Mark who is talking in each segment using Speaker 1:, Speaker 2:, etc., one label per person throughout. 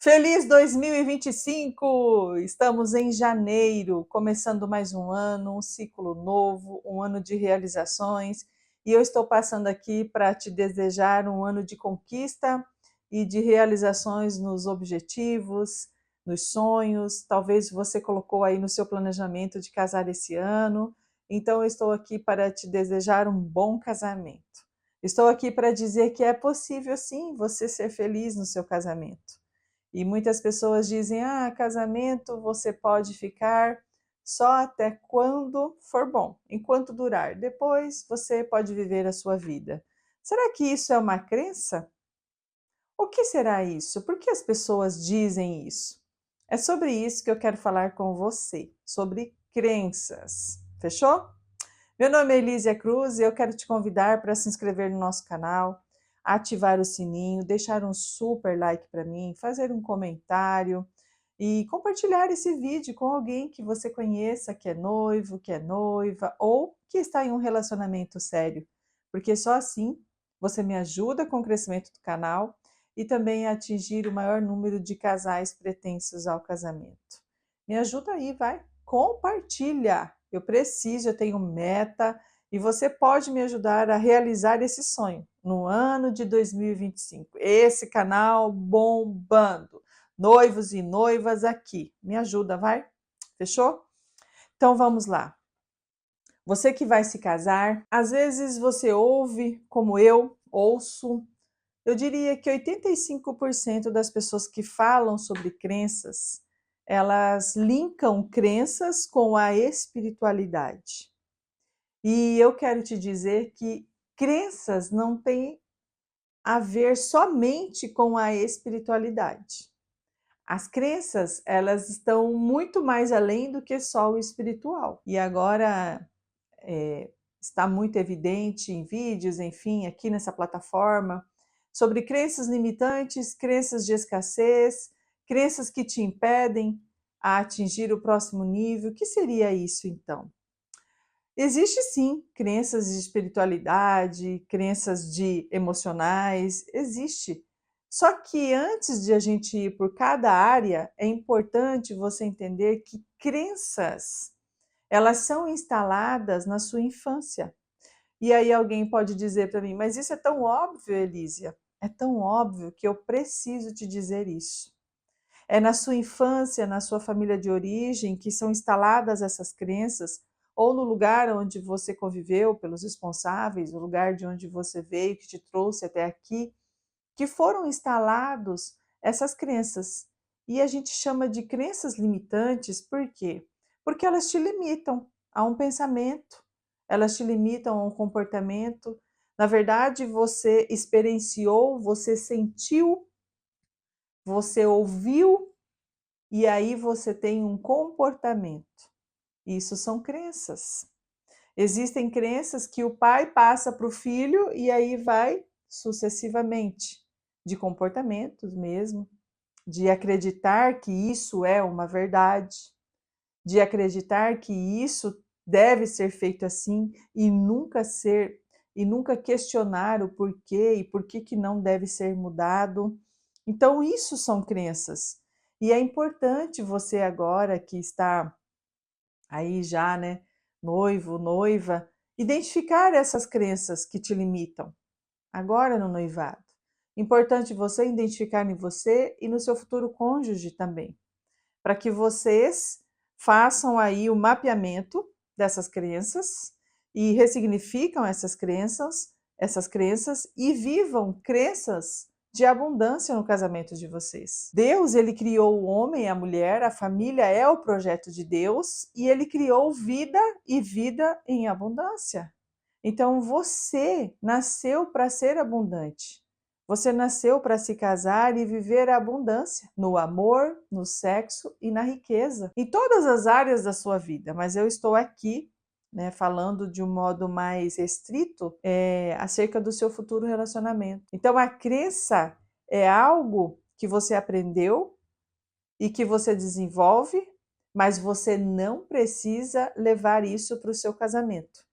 Speaker 1: Feliz 2025! Estamos em janeiro, começando mais um ano, um ciclo novo, um ano de realizações. E eu estou passando aqui para te desejar um ano de conquista e de realizações nos objetivos, nos sonhos. Talvez você colocou aí no seu planejamento de casar esse ano. Então eu estou aqui para te desejar um bom casamento. Estou aqui para dizer que é possível sim você ser feliz no seu casamento. E muitas pessoas dizem: casamento você pode ficar só até quando for bom, enquanto durar. Depois você pode viver a sua vida. Será que isso é uma crença? O que será isso? Por que as pessoas dizem isso? É sobre isso que eu quero falar com você, sobre crenças. Fechou? Meu nome é Elísia Cruz e eu quero te convidar para se inscrever no nosso canal, ativar o sininho, deixar um super like para mim, fazer um comentário e compartilhar esse vídeo com alguém que você conheça, que é noivo, que é noiva ou que está em um relacionamento sério, porque só assim você me ajuda com o crescimento do canal e também a atingir o maior número de casais pretensos ao casamento. Me ajuda aí, vai, compartilha. Eu preciso, eu tenho meta e você pode me ajudar a realizar esse sonho no ano de 2025. Esse canal bombando. Noivos e noivas aqui. Me ajuda, vai? Fechou? Então vamos lá. Você que vai se casar, às vezes você ouve, como eu ouço, eu diria que 85% das pessoas que falam sobre crenças, elas linkam crenças com a espiritualidade. E eu quero te dizer que crenças não têm a ver somente com a espiritualidade. As crenças, elas estão muito mais além do que só o espiritual. E agora está muito evidente em vídeos, enfim, aqui nessa plataforma, sobre crenças limitantes, crenças de escassez, crenças que te impedem a atingir o próximo nível. O que seria isso, então? Existe sim crenças de espiritualidade, crenças de emocionais, existe. Só que antes de a gente ir por cada área, é importante você entender que crenças, elas são instaladas na sua infância. E aí alguém pode dizer para mim, mas isso é tão óbvio, Elísia. É tão óbvio que eu preciso te dizer isso. É na sua infância, na sua família de origem, que são instaladas essas crenças, ou no lugar onde você conviveu pelos responsáveis, o lugar de onde você veio, que te trouxe até aqui, que foram instalados essas crenças. E a gente chama de crenças limitantes, por quê? Porque elas te limitam a um pensamento, elas te limitam a um comportamento. Na verdade, você experienciou, você sentiu, você ouviu e aí você tem um comportamento. Isso são crenças. Existem crenças que o pai passa para o filho e aí vai sucessivamente, de comportamentos mesmo, de acreditar que isso é uma verdade, de acreditar que isso deve ser feito assim e nunca questionar o porquê e por que não deve ser mudado. Então, isso são crenças. E é importante você agora que está aí já, né, noivo, noiva, identificar essas crenças que te limitam agora no noivado. Importante você identificar em você e no seu futuro cônjuge também, para que vocês façam aí o mapeamento dessas crenças e ressignificam essas crenças e vivam crenças de abundância no casamento de vocês. Deus, ele criou o homem e a mulher, a família é o projeto de Deus e ele criou vida e vida em abundância. Então você nasceu para ser abundante. Você nasceu para se casar e viver a abundância no amor, no sexo e na riqueza, em todas as áreas da sua vida. Mas eu estou aqui, né, falando de um modo mais restrito acerca do seu futuro relacionamento. Então a crença é algo que você aprendeu e que você desenvolve, mas você não precisa levar isso para o seu casamento.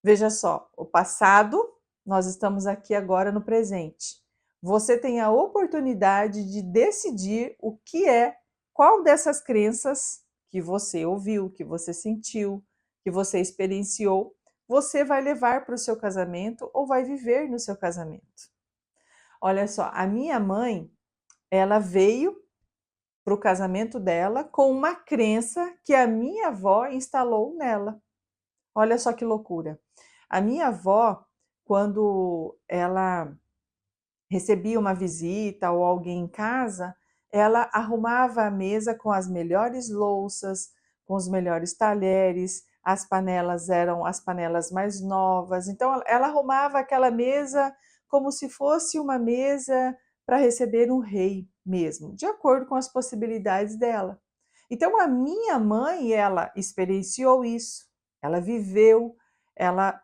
Speaker 1: Veja só, o passado, nós estamos aqui agora no presente. você tem a oportunidade de decidir o que é, qual dessas crenças que você ouviu, que você sentiu, que você experienciou, você vai levar para o seu casamento ou vai viver no seu casamento. Olha só, a minha mãe, ela veio para o casamento dela com uma crença que a minha avó instalou nela. Olha só que loucura. A minha avó, quando ela recebia uma visita ou alguém em casa, ela arrumava a mesa com as melhores louças, com os melhores talheres, as panelas eram as panelas mais novas. Então, ela arrumava aquela mesa como se fosse uma mesa para receber um rei mesmo, de acordo com as possibilidades dela. Então, a minha mãe, ela experienciou isso, ela viveu, ela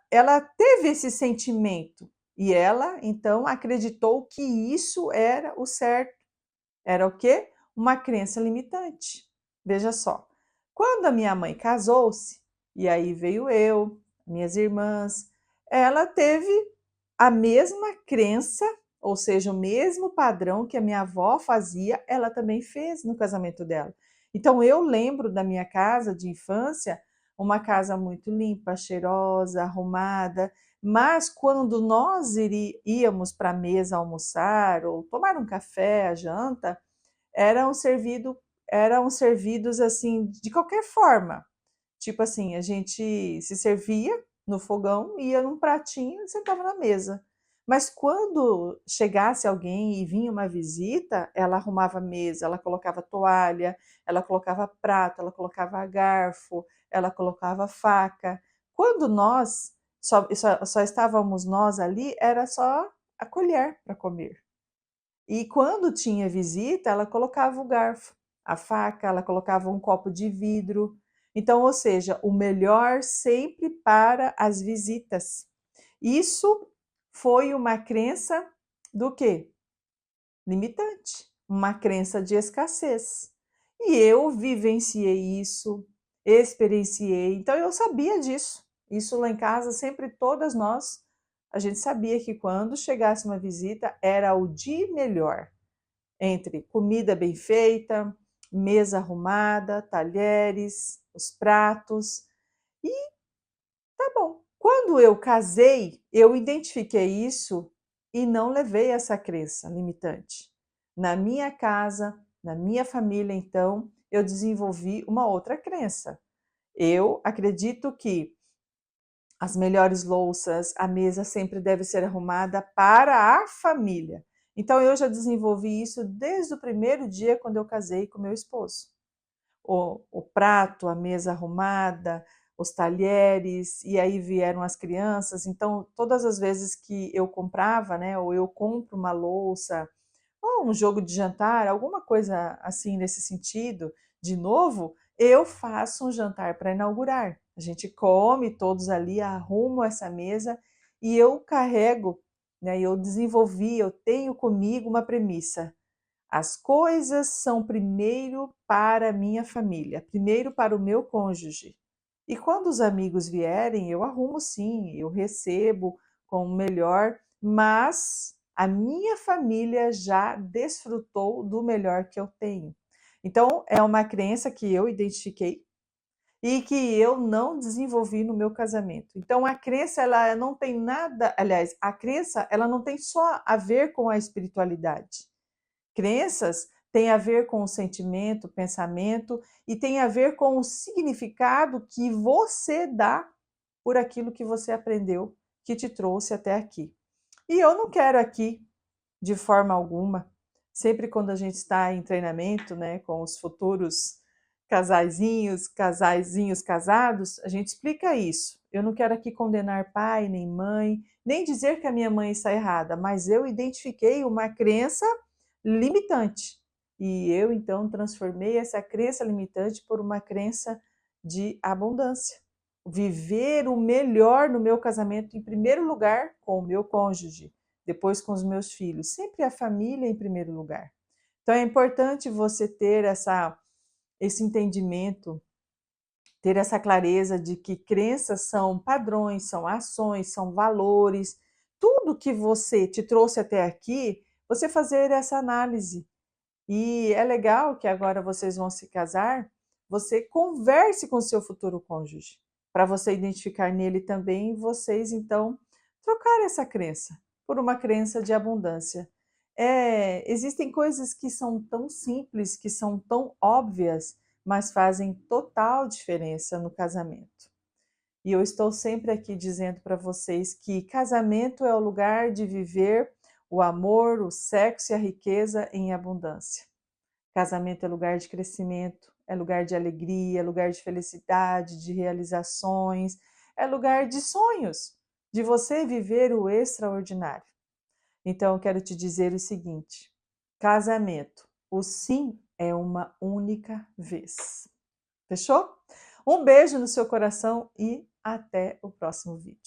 Speaker 1: ela teve esse sentimento e ela, então, acreditou que isso era o certo. Era o quê? Uma crença limitante. Veja só, quando a minha mãe casou-se, e aí veio eu, minhas irmãs, ela teve a mesma crença, ou seja, o mesmo padrão que a minha avó fazia, ela também fez no casamento dela. Então eu lembro da minha casa de infância, uma casa muito limpa, cheirosa, arrumada, mas quando nós íamos para a mesa almoçar ou tomar um café, a janta, eram servido, eram servidos assim de qualquer forma. Tipo assim, a gente se servia no fogão, ia num pratinho e sentava na mesa. Mas quando chegasse alguém e vinha uma visita, ela arrumava a mesa, ela colocava toalha, ela colocava prato, ela colocava garfo, ela colocava faca. Quando nós só estávamos nós ali, era só a colher para comer. E quando tinha visita, ela colocava o garfo, a faca, ela colocava um copo de vidro. Então, ou seja, o melhor sempre para as visitas. Isso foi uma crença do quê? Limitante, uma crença de escassez. E eu vivenciei isso, experienciei, então eu sabia disso. Isso lá em casa, sempre todas nós, a gente sabia que quando chegasse uma visita era o de melhor entre comida bem feita, mesa arrumada, talheres, os pratos. E tá bom. Quando eu casei, eu identifiquei isso e não levei essa crença limitante. Na minha casa, na minha família, então, eu desenvolvi uma outra crença. Eu acredito que as melhores louças, a mesa sempre deve ser arrumada para a família. Então eu já desenvolvi isso desde o primeiro dia quando eu casei com meu esposo. O prato, a mesa arrumada, os talheres, e aí vieram as crianças. Então, todas as vezes que eu comprava, né, ou eu compro uma louça, ou um jogo de jantar, alguma coisa assim nesse sentido, de novo, eu faço um jantar para inaugurar. A gente come todos ali, arrumo essa mesa e eu carrego, né, eu desenvolvi, eu tenho comigo uma premissa. As coisas são primeiro para a minha família, primeiro para o meu cônjuge. E quando os amigos vierem, eu arrumo sim, eu recebo com o melhor, mas a minha família já desfrutou do melhor que eu tenho. Então, é uma crença que eu identifiquei e que eu não desenvolvi no meu casamento. Então, a crença, ela não tem nada, aliás, a crença, ela não tem só a ver com a espiritualidade. Crenças têm a ver com o sentimento, pensamento e tem a ver com o significado que você dá por aquilo que você aprendeu, que te trouxe até aqui. E eu não quero aqui, de forma alguma, sempre quando a gente está em treinamento, né, com os futuros casaizinhos casados, a gente explica isso. Eu não quero aqui condenar pai nem mãe, nem dizer que a minha mãe está errada, mas eu identifiquei uma crença limitante. E eu então transformei essa crença limitante por uma crença de abundância. Viver o melhor no meu casamento, em primeiro lugar, com o meu cônjuge, depois com os meus filhos, sempre a família em primeiro lugar. Então é importante você ter esse entendimento, ter essa clareza de que crenças são padrões, são ações, são valores tudo que você te trouxe até aqui, você fazer essa análise. E é legal que agora vocês vão se casar, você converse com o seu futuro cônjuge, para você identificar nele também, e vocês então trocar essa crença por uma crença de abundância. Existem coisas que são tão simples, que são tão óbvias, mas fazem total diferença no casamento. E eu estou sempre aqui dizendo para vocês que casamento é o lugar de viver o amor, o sexo e a riqueza em abundância. Casamento é lugar de crescimento, é lugar de alegria, é lugar de felicidade, de realizações, é lugar de sonhos, de você viver o extraordinário. Então, eu quero te dizer o seguinte: casamento, o sim é uma única vez. Fechou? Um beijo no seu coração e até o próximo vídeo.